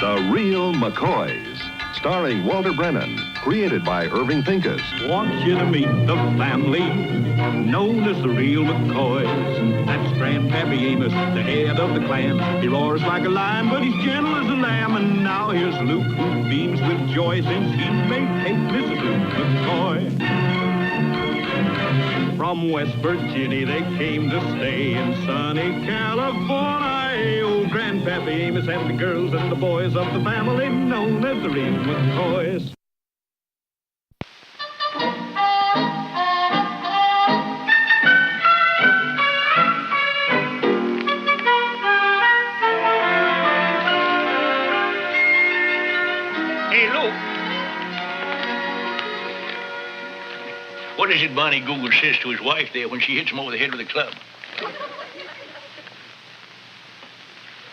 The Real McCoys, starring Walter Brennan, created by Irving Pincus. Want you to meet the family known as the Real McCoys. That's Grandpappy Amos, the head of the clan. He roars like a lion, but he's gentle as a lamb. And now here's Luke, who beams with joy since he may take Mrs. Luke McCoy. From West Virginia they came to stay in sunny California. Old Grandpappy Amos and the girls and the boys of the family known as the Real McCoys. Hey, Luke. What is it Bonnie Google says to his wife there when she hits him over the head with a club?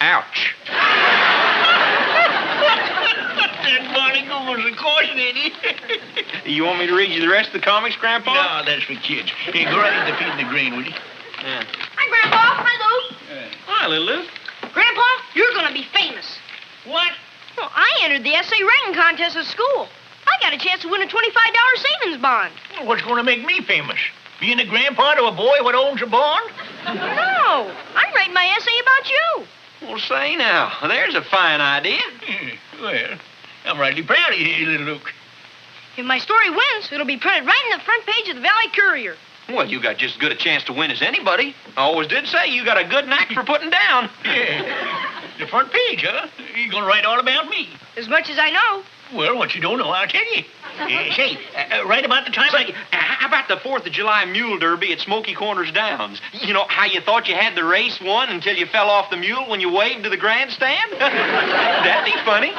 Ouch. That Bonnie Google's a caution, ain't he? You want me to read you the rest of the comics, Grandpa? No, that's for kids. Hey, go right into feeding the grain, will you? Yeah. Hi, Grandpa. Hi, Luke. Hi, little Luke. Grandpa, you're going to be famous. What? Well, I entered the essay writing contest at school. I got a chance to win a $25 savings bond. Well, what's going to make me famous? Being a grandpa to a boy what owns a barn? No, I'm writing my essay about you. Well, say now, there's a fine idea. Well, I'm rightly proud of you, little Luke. If my story wins, it'll be printed right in the front page of the Valley Courier. Well, you got just as good a chance to win as anybody. I always did say you got a good knack for putting down. Yeah. The front page, huh? You're going to write all about me. As much as I know. Well, what you don't know, I'll tell you. Say, right about the time How about the 4th of July Mule Derby at Smoky Corners Downs? You know, how you thought you had the race won until you fell off the mule when you waved to the grandstand? That'd be funny.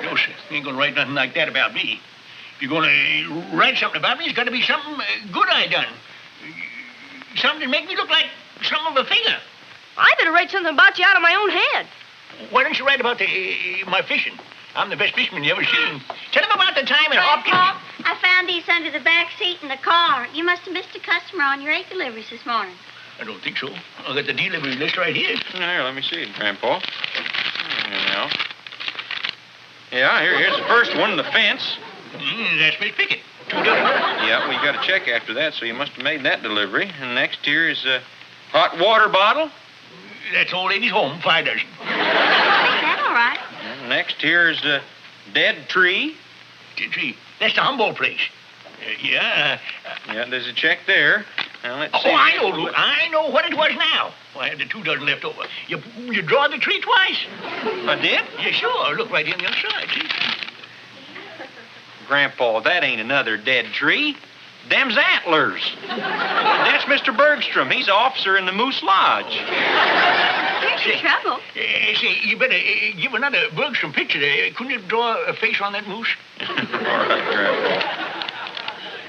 No, sir. You ain't going to write nothing like that about me. If you're going to write something about me, it's got to be something good I done. Something to make me look like something of a figure. I better write something about you out of my own head. Why don't you write about my fishing? I'm the best fisherman you ever seen. Tell him about the time in Grandpa, Hopkins. I found these under the back seat in the car. You must have missed a customer on your egg deliveries this morning. I don't think so. I've got the delivery list right here. Here, let me see it, Grandpa. Here now. Yeah, here's the first one, the fence. That's Miss Pickett. $2. Yeah, we got a check after that, so you must have made that delivery. And next here is a hot water bottle. That's old lady's home, 5 dozen. That's all right. And next here is a dead tree. Dead tree. That's the Humboldt place. Yeah. Yeah, there's a check there. Now, let's see. Oh, I know, Luke. I know what it was now. Well, I had the 2 dozen left over. You draw the tree twice. I did? Yeah, sure. Look right here on the other side, see? Grandpa, that ain't another dead tree. Them's antlers. That's Mr. Bergstrom. He's an officer in the Moose Lodge. Here's your trouble. Say, you better give another Bergstrom picture there. Couldn't you draw a face on that moose? All right, Grandpa.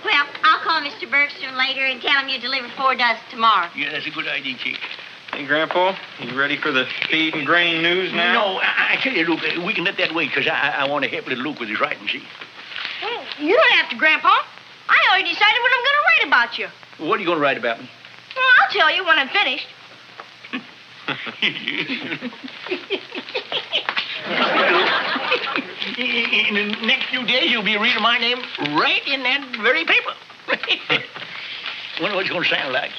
Well, I'll call Mr. Bergstrom later and tell him you deliver 4 dozen tomorrow. Yeah, that's a good idea, Chick. Hey, Grandpa, you ready for the feed and grain news now? No, I tell you, Luke, we can let that wait, because I want to help little Luke with his writing, see? Well, you don't have to, Grandpa. I already decided what I'm going to write about you. What are you going to write about me? Well, I'll tell you when I'm finished. In the next few days, you'll be reading my name right in that very paper. Wonder what it's going to sound like.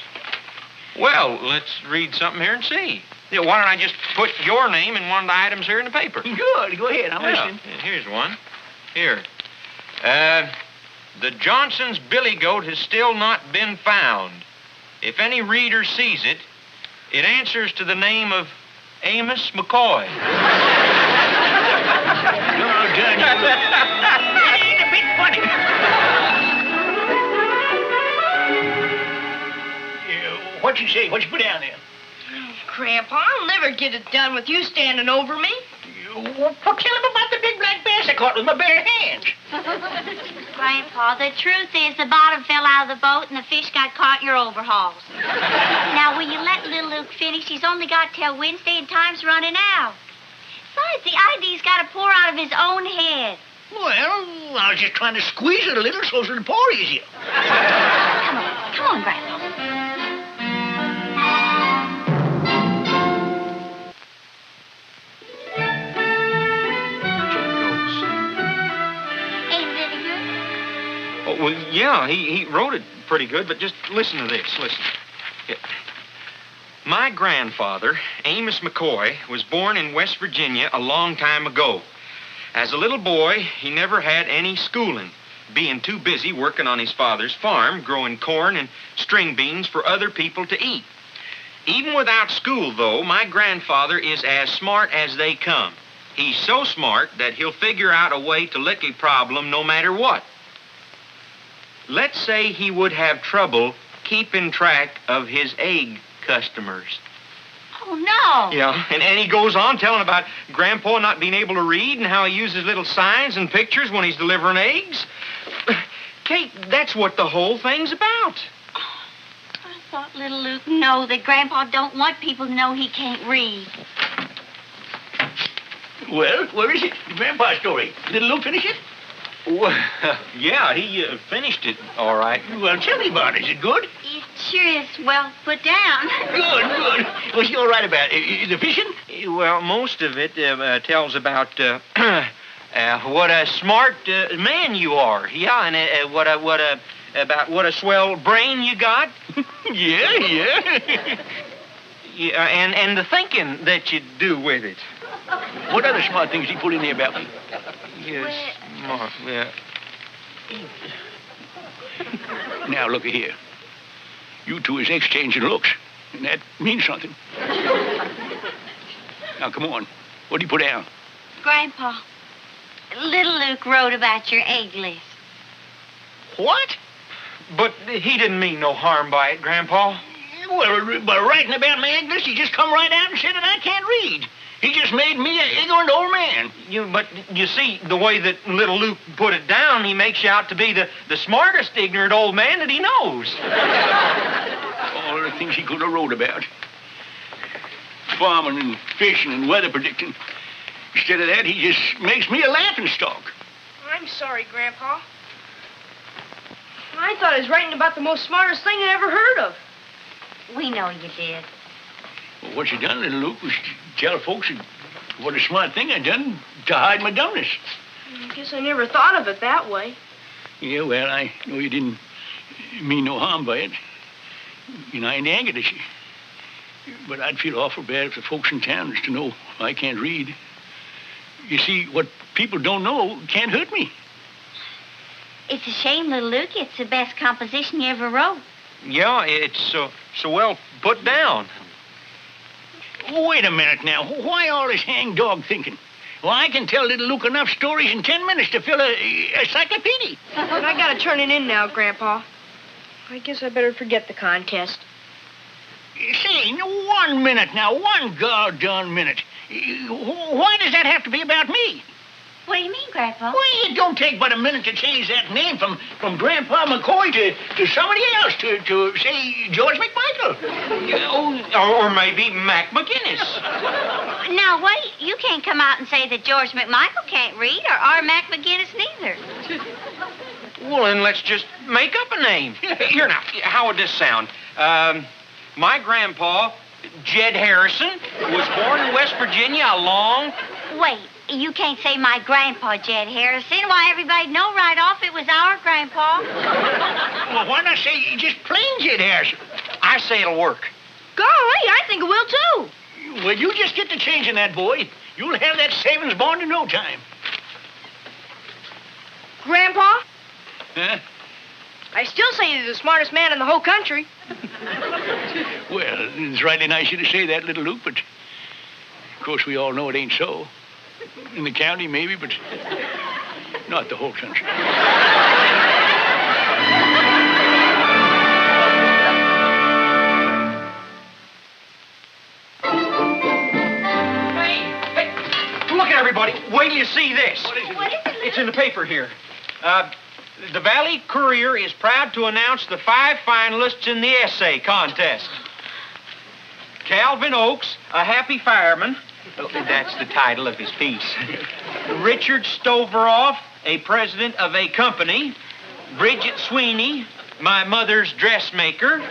Well, let's read something here and see. Yeah, why don't I just put your name in one of the items here in the paper? Good. Go ahead. I'm listening. Here's one. Here. The Johnson's billy goat has still not been found. If any reader sees it, it answers to the name of Amos McCoy. Oh, Johnny. Ain't a bit funny. What you say? What you put down there? Grandpa, I'll never get it done with you standing over me. Well, tell him about the big black bass I caught with my bare hands. Grandpa, the truth is the bottom fell out of the boat and the fish got caught in your overhauls. Now, will you let little Luke finish? He's only got till Wednesday and time's running out. Besides, the idea's got to pour out of his own head. Well, I was just trying to squeeze it a little so it'll pour easier. Come on, Grandpa. Well, yeah, he wrote it pretty good, but just listen to this. Listen. Yeah. My grandfather, Amos McCoy, was born in West Virginia a long time ago. As a little boy, he never had any schooling, being too busy working on his father's farm, growing corn and string beans for other people to eat. Even without school, though, my grandfather is as smart as they come. He's so smart that he'll figure out a way to lick a problem no matter what. Let's say he would have trouble keeping track of his egg customers. Oh, no. Yeah, and he goes on telling about Grandpa not being able to read and how he uses little signs and pictures when he's delivering eggs. Kate, that's what the whole thing's about. I thought little Luke know that Grandpa don't want people to know he can't read. Well, where is it? Grandpa's story. Little Luke finish it? Well, yeah, he finished it all right. Well, tell me about it. Is it good? It sure is well put down. Good. What's he all right about? The fishing? Well, most of it tells about what a smart man you are. Yeah, and about what a swell brain you got. Yeah. Yeah, and the thinking that you do with it. What other smart things he put in there about me? Yes, smart, yeah. Now, look here. You two is exchanging looks, and that means something. Now, come on. What do you put down? Grandpa, little Luke wrote about your egg list. What? But he didn't mean no harm by it, Grandpa. Well, by writing about my egg list, he just come right out and said that I can't read. He just made me an ignorant old man. But you see, the way that little Luke put it down, he makes you out to be the smartest ignorant old man that he knows. All the things he could have wrote about. Farming and fishing and weather predicting. Instead of that, he just makes me a laughingstock. I'm sorry, Grandpa. I thought he was writing about the most smartest thing I ever heard of. We know you did. Well, what you done, little Luke, was tell folks what a smart thing I done to hide my dumbness. I guess I never thought of it that way. Yeah, well, I know you didn't mean no harm by it. And I ain't angered at you. But I'd feel awful bad if the folks in town was to know I can't read. You see, what people don't know can't hurt me. It's a shame, little Luke. It's the best composition you ever wrote. Yeah, it's so well put down. Wait a minute now. Why all this hang-dog thinking? Well, I can tell little Luke enough stories in 10 minutes to fill a encyclopedia. But I gotta turn it in now, Grandpa. I guess I better forget the contest. Say, 1 minute now. 1 goddamn minute. Why does that have to be about me? What do you mean, Grandpa? Well, it don't take but a minute to change that name from Grandpa McCoy to somebody else, to say, George McMichael. Or maybe Mac McGinnis. Now, wait. You can't come out and say that George McMichael can't read or Mac McGinnis neither. Well, then let's just make up a name. Here now, how would this sound? My grandpa, Jed Harrison, was born in West Virginia a long... Wait. You can't say my grandpa, Jed Harrison. Why, everybody'd know right off it was our grandpa. Well, why not say just plain Jed Harrison? I say it'll work. Golly, I think it will, too. Well, you just get to changing that, boy. You'll have that savings bond in no time. Grandpa, Huh? I still say you're the smartest man in the whole country. Well, it's rightly nice of you to say that, little Luke, but of course we all know it ain't so. In the county, maybe, but not the whole country. Hey, look at everybody. Wait till you see this. What is it? What is it? It's in the paper here. The Valley Courier is proud to announce the 5 finalists in the essay contest. Calvin Oakes, a happy fireman. That's the title of his piece. Richard Stoveroff, a president of a company. Bridget Sweeney, my mother's dressmaker.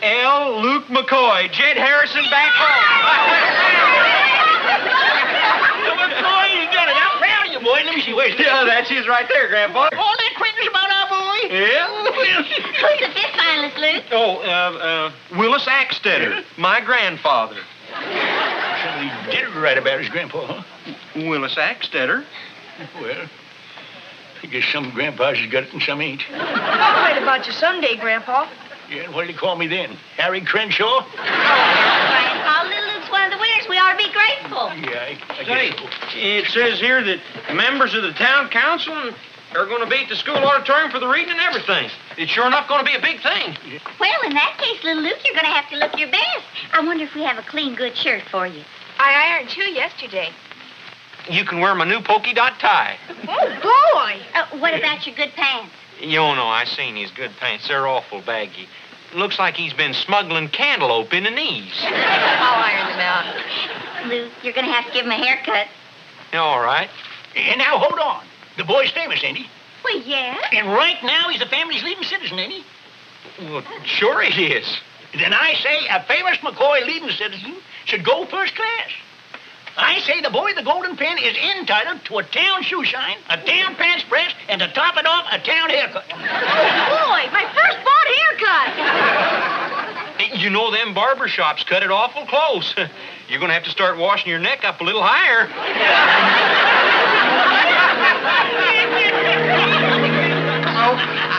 L. Luke McCoy, Jed Harrison back home. McCoy, you got it. I'm proud of you, boy. Let me see. Where's that? Yeah, that's his right there, Grandpa. All that acquaintance Yeah? Who's the fifth finalist, Luke? Oh, Willis Axtetter, my grandfather. Somebody did write about his grandpa, huh? Willis Axtetter? Well, I guess some grandpas has got it and some ain't. I'll write about you someday, Grandpa. Yeah, and what did he call me then? Harry Crenshaw? Grandpa, little Luke's one of the winners. We ought to be grateful. Yeah, I Say, guess so. it says here that members of the town council are going to be at the school auditorium for the reading and everything. It's sure enough going to be a big thing. Well, in that case, little Luke, you're going to have to look your best. I wonder if we have a clean, good shirt for you. I ironed 2 yesterday. You can wear my new polka dot tie. Oh, boy. What about your good pants? You know, I seen his good pants. They're awful baggy. Looks like he's been smuggling cantaloupe in the knees. I'll iron them out. Luke, you're going to have to give him a haircut. All right. And now, hold on. The boy's famous, ain't he? Well, yeah. And right now, he's the family's leading citizen, ain't he? Well, sure it is. Then I say a famous McCoy leading citizen should go first class. I say the boy with the golden pen is entitled to a town shoe shine, a town pants press, and to top it off, a town haircut. Oh, boy, my first bought haircut. You know them barber shops cut it awful close. You're going to have to start washing your neck up a little higher.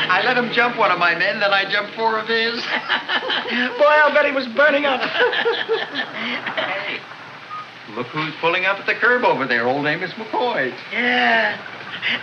I let him jump one of my men, then I jumped 4 of his. Boy, I'll bet he was burning up. Hey, look who's pulling up at the curb over there, old Amos McCoy. Yeah.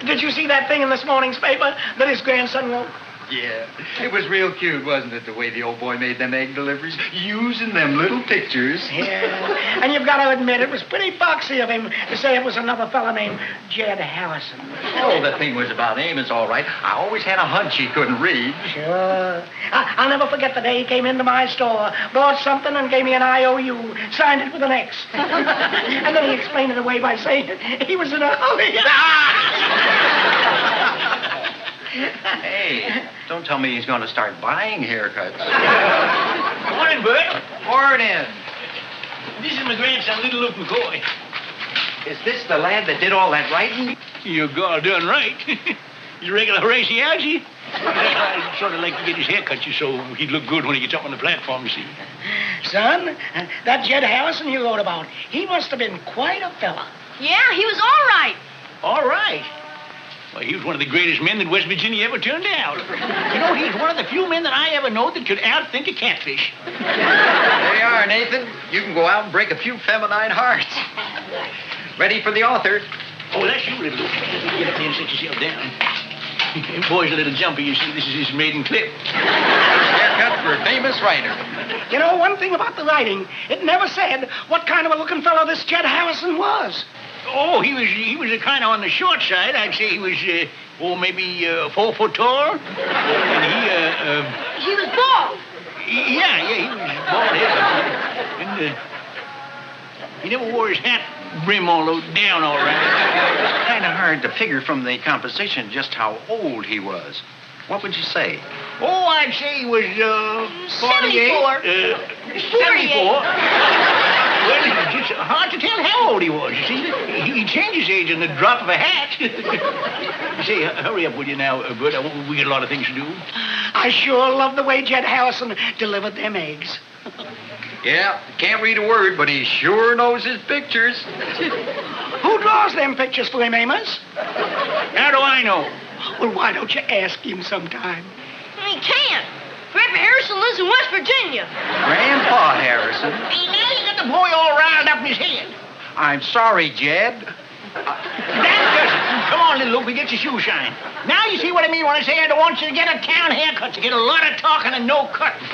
Did you see that thing in this morning's paper that his grandson wrote? Yeah, it was real cute, wasn't it, the way the old boy made them egg deliveries, using them little pictures. Yeah. And you've got to admit, it was pretty foxy of him to say it was another fella named Jed Harrison. Oh, the thing was about Amos, all right. I always had a hunch he couldn't read. Sure. I'll never forget the day he came into my store, bought something and gave me an IOU, signed it with an X. And then he explained it away by saying he was in a hurry. Hey, don't tell me he's going to start buying haircuts. Morning, Bert. Morning. This is my grandson, little Luke McCoy. Is this the lad that did all that writing? You're done right. He's a regular Horatio. I sort of like to get his hair cut so he'd look good when he gets up on the platform, you see. Son, that Jed Harrison you wrote about, he must have been quite a fella. Yeah, he was all right. All right. Well, he was one of the greatest men that West Virginia ever turned out. You know, he's one of the few men that I ever know that could outthink a catfish. There you are, Nathan. You can go out and break a few feminine hearts. Ready for the author. Oh, that's you, little Luke. Get up there and sit yourself down. The boy's a little jumpy, you see. This is his maiden clip. Haircut for a famous writer. You know, one thing about the writing, it never said what kind of a looking fellow this Jed Harrison was. Oh, he was a kind of on the short side. I'd say he was, maybe 4 foot tall. And He was bald. he was bald-headed. And he never wore his hat brim all down all right. Kind of hard to figure from the composition just how old he was. What would you say? Oh, I'd say he was, 48. 74. Well, it's hard to tell how old he was, you see. He changed his age in the drop of a hat. Say, hurry up, will you now, Bert? We got a lot of things to do. I sure love the way Jed Harrison delivered them eggs. Yeah, can't read a word, but he sure knows his pictures. Who draws them pictures for him, Amos? How do I know? Well, why don't you ask him sometime? He can't. Grandpa Harrison lives in West Virginia. Grandpa Harrison. Hey, now you got the boy all riled up in his head. I'm sorry, Jed. That does it. Come on, little Luke, we get your shoe shine. Now you see what I mean when I say I don't want you to get a town haircut. You get a lot of talking and no cutting.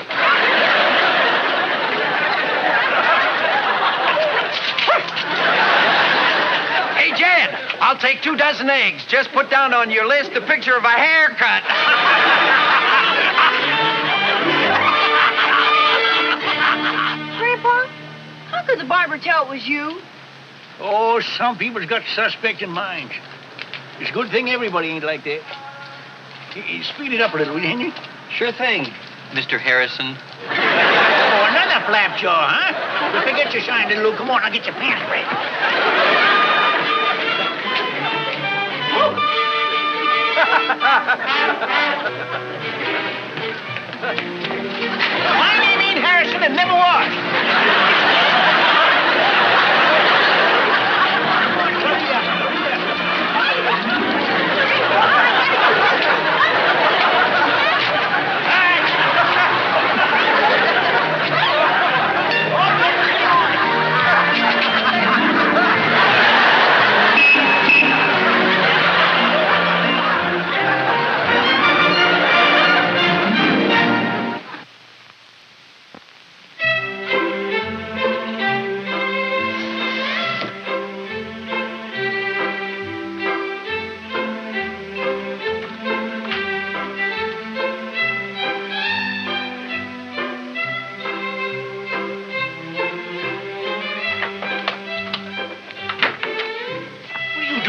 Hey, Jed, I'll take 2 dozen eggs. Just put down on your list a picture of a haircut. Grandpa, how could the barber tell it was you? Oh, some people's got suspecting minds. It's a good thing everybody ain't like that. Speed it up a little, will you, Henry? Sure thing, Mr. Harrison. Oh, another flapjaw, huh? Well, forget your shine, little Luke. Come on, I'll get your pants ready.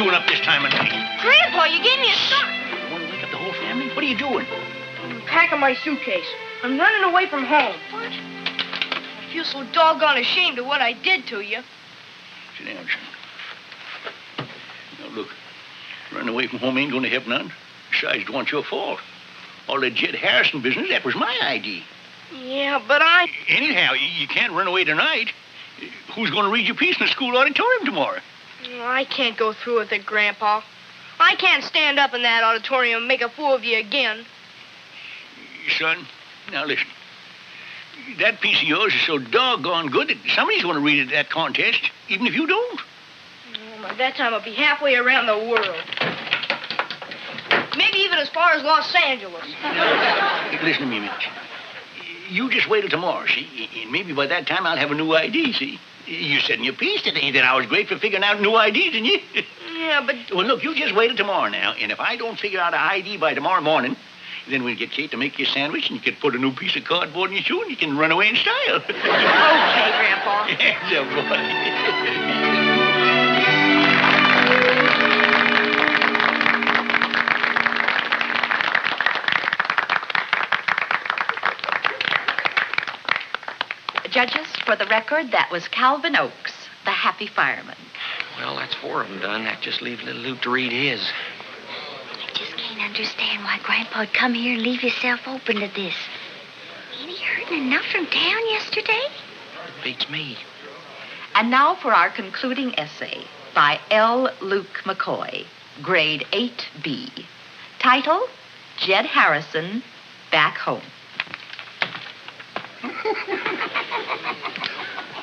doing up this time of night? Grandpa, you gave me a start. You want to wake up the whole family? What are you doing? I'm packing my suitcase. I'm running away from home. What? I feel so doggone ashamed of what I did to you. Sit down, son. Now, look, running away from home ain't going to help none. Besides, it wasn't your fault. All that Jed Harrison business, that was my idea. Yeah, but I... Anyhow, you can't run away tonight. Who's going to read your piece in the school auditorium tomorrow? I can't go through with it, Grandpa. I can't stand up in that auditorium and make a fool of you again. Son, now listen. That piece of yours is so doggone good that somebody's going to read it at that contest, even if you don't. By that time, I'll be halfway around the world. Maybe even as far as Los Angeles. Listen to me a minute. You just wait till tomorrow, see? And maybe by that time I'll have a new ID, see? You said in your piece today that I was great for figuring out new IDs, didn't you? Yeah, but... Well, look, you just wait till tomorrow now, and if I don't figure out an ID by tomorrow morning, then we'll get Kate to make you a sandwich, and you can put a new piece of cardboard in your shoe, and you can run away in style. Okay, Grandpa. That's a boy. Judges, for the record, that was Calvin Oakes, the happy fireman. Well, that's 4 of them done. That just leaves little Luke to read his. I just can't understand why Grandpa'd come here and leave himself open to this. Ain't he hurting enough from town yesterday? It beats me. And now for our concluding essay by L. Luke McCoy, grade 8B. Title, Jed Harrison, Back Home.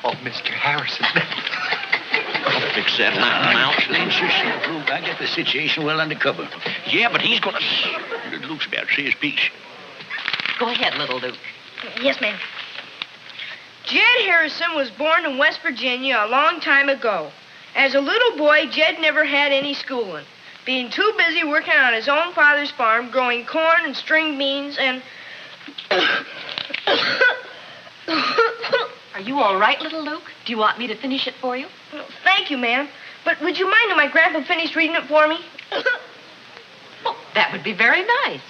Oh, Mr. Harrison. I'll fix that now. Explain yourself, Luke. I got the situation well under cover. Yeah, but he's gonna... Luke's about to say his piece. Go ahead, little Luke. Yes, ma'am. Jed Harrison was born in West Virginia a long time ago. As a little boy, Jed never had any schooling, being too busy working on his own father's farm, growing corn and string beans and... Are you all right, little Luke? Do you want me to finish it for you? Thank you, ma'am. But would you mind if my grandpa finished reading it for me? Oh, that would be very nice.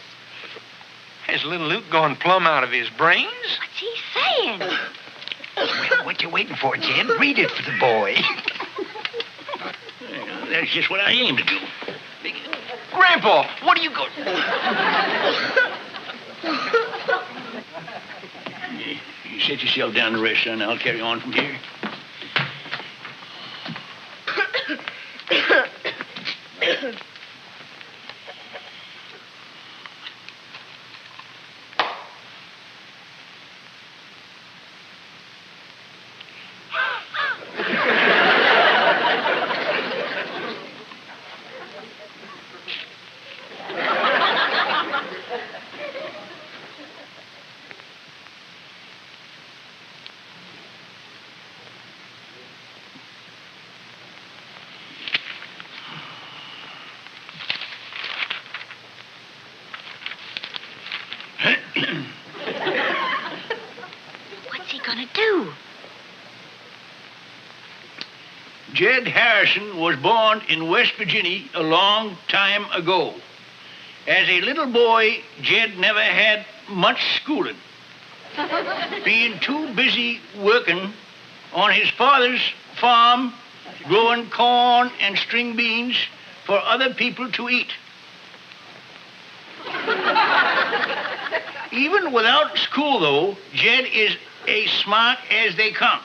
Has little Luke gone plumb out of his brains? What's he saying? Well, what you waiting for, Jed? Read it for the boy. Well, that's just what I aim to do. Grandpa, what are you going... You set yourself down to rest, son. I'll carry on from here. What's he gonna do? Jed Harrison was born in West Virginia a long time ago. As a little boy, Jed never had much schooling, being too busy working on his father's farm, growing corn and string beans for other people to eat. Even without school, though, Jed is as smart as they come.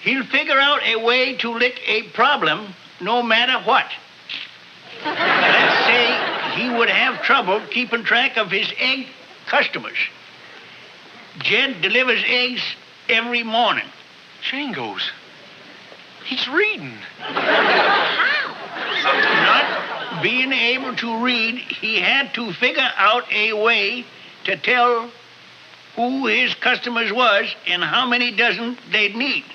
He'll figure out a way to lick a problem no matter what. Let's say he would have trouble keeping track of his egg customers. Jed delivers eggs every morning. Jingos. He's reading. Not being able to read, he had to figure out a way to tell who his customers was and how many dozen they'd need.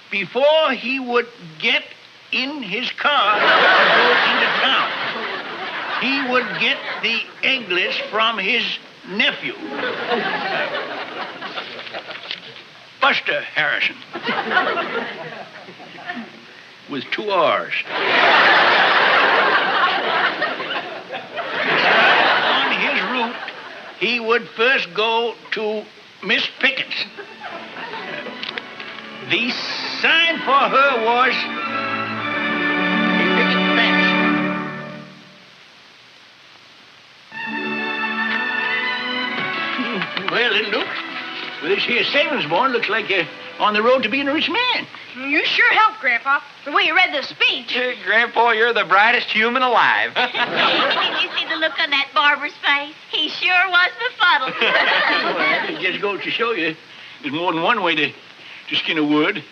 Before he would get in his car to go into town, he would get the egg list from his nephew, Buster Harrison. with 2 R's. On his route, he would first go to Miss Pickett's. The sign for her was a picket fence. Well, little Luke, with this here savings bond, looks like you're on the road to being a rich man. You sure helped, Grandpa, the way you read the speech. Grandpa, you're the brightest human alive. Did you see the look on that barber's face? He sure was befuddled. Well, it just goes to show you there's more than one way to skin a wood.